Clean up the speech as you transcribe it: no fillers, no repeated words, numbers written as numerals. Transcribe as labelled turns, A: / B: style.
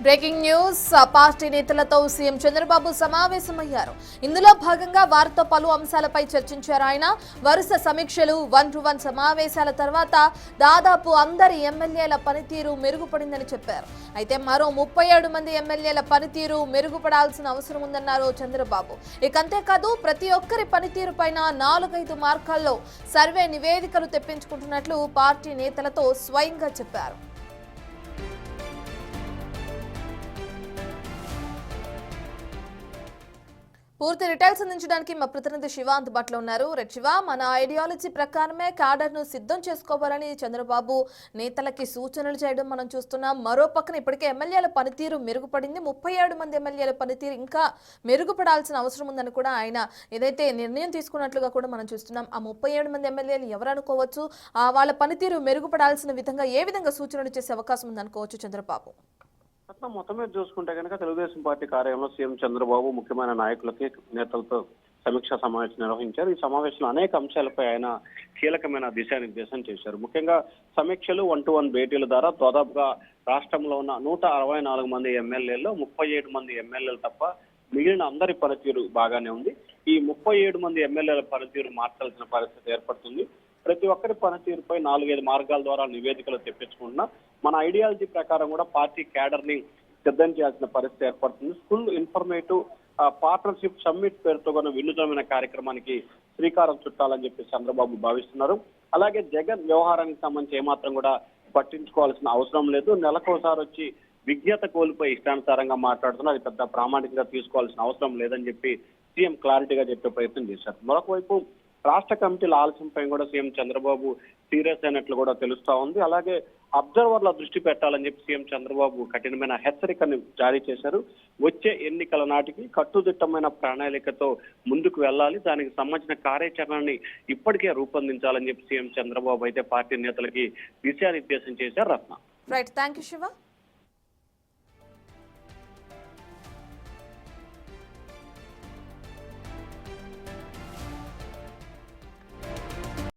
A: Breaking news party నేతలతో CM Chandrababu సమావేశమయ్యారు. ఇందులో భాగంగా వారితో పలు అంశాలపై చర్చించారు. ఆయన వరుస సమీక్షలు 1-to-1 సమావేశాల తర్వాత దాదాపు అందరి ఎమ్మెల్యేల పనితీరు మెరుగుపడిందని చెప్పారు. అయితే మరో 37 మంది ఎమ్మెల్యేల పనితీరు మెరుగుపడాల్సిన అవసరం ఉందన్నారు చంద్రబాబు. అంతేకాదు ప్రతి ఒక్కరి పనితీరు పైన 4-5 మార్గాల్లో సర్వే నివేదికలు తెప్పించుకుంటున్నట్లు పార్టీ నేతలతో స్వయంగా చెప్పారు. పూర్తి డీటెయిల్స్ అందించడానికి మా ప్రతినిధి శివ అందుబాటులో ఉన్నారు. శివ, మన ఐడియాలజీ ప్రకారమే క్యాడర్ను సిద్ధం చేసుకోవాలని చంద్రబాబు నేతలకి సూచనలు చేయడం మనం చూస్తున్నాం. మరో పక్కన ఇప్పటికే ఎమ్మెల్యేల పనితీరు మెరుగుపడింది. 37 మంది ఎమ్మెల్యేల పనితీరు ఇంకా మెరుగుపడాల్సిన అవసరం ఉందని కూడా ఆయన ఏదైతే నిర్ణయం తీసుకున్నట్లుగా కూడా మనం చూస్తున్నాం. ఆ 37 మంది ఎమ్మెల్యేలు ఎవరు అనుకోవచ్చు? వాళ్ళ పనితీరు మెరుగుపడాల్సిన విధంగా ఏ విధంగా సూచనలు చేసే అవకాశం ఉందనుకోవచ్చు చంద్రబాబు?
B: మొత్తం మీద చూసుకుంటే కనుక తెలుగుదేశం పార్టీ కార్యాలయంలో సీఎం చంద్రబాబు ముఖ్యమైన నాయకులకి నేతలతో సమీక్షా సమావేశం నిర్వహించారు. ఈ సమావేశంలో అనేక అంశాలపై ఆయన కీలకమైన దిశానిర్దేశం చేశారు. ముఖ్యంగా సమీక్షలు 1-to-1 భేటీల ద్వారా దాదాపుగా రాష్ట్రంలో ఉన్న 164 మంది ఎమ్మెల్యేల్లో 37 మంది ఎమ్మెల్యేలు తప్ప మిగిలిన అందరి పనితీరు బాగానే ఉంది. ఈ 37 మంది ఎమ్మెల్యేల పనితీరు మార్చాల్సిన పరిస్థితి ఏర్పడుతుంది. ప్రతి ఒక్కరి పనితీరుపై 4-5 మార్గాల ద్వారా నివేదికలు తెప్పించుకుంటున్నా మన ఐడియాలజీ ప్రకారం కూడా పార్టీ క్యాడర్ ని సిద్ధం చేయాల్సిన పరిస్థితి ఏర్పడుతుంది. ఫుల్ ఇన్ఫర్మేటివ్ పార్ట్నర్షిప్ సమ్మిట్ పేరుతో కూడా వినూత్నమైన కార్యక్రమానికి శ్రీకారం చుట్టాలని చెప్పి చంద్రబాబు భావిస్తున్నారు. అలాగే జగన్ వ్యవహారానికి సంబంధించి ఏమాత్రం కూడా పట్టించుకోవాల్సిన అవసరం లేదు. నెలకోసారి వచ్చి విజ్ఞత కోల్పోయి ఇష్టానుసారంగా మాట్లాడుతున్నారు. అది పెద్ద ప్రామాణికంగా తీసుకోవాల్సిన అవసరం లేదని చెప్పి సీఎం క్లారిటీగా చెప్పే ప్రయత్నం చేశారు. మరొక వైపు రాష్ట్ర కమిటీల ఆలస్యంపై కూడా సీఎం చంద్రబాబు సీరియస్ అయినట్లు కూడా తెలుస్తా ఉంది. అలాగే అబ్జర్వర్ల దృష్టి పెట్టాలని చెప్పి సీఎం చంద్రబాబు కఠినమైన హెచ్చరికను జారీ చేశారు. వచ్చే ఎన్నికల నాటికి కట్టుదిట్టమైన ప్రణాళికతో ముందుకు వెళ్ళాలి, దానికి సంబంధించిన కార్యాచరణని ఇప్పటికే రూపొందించాలని చెప్పి సీఎం చంద్రబాబు అయితే పార్టీ నేతలకి దిశానిర్దేశం చేశారు. Ratna.
A: Right, thank you Shiva.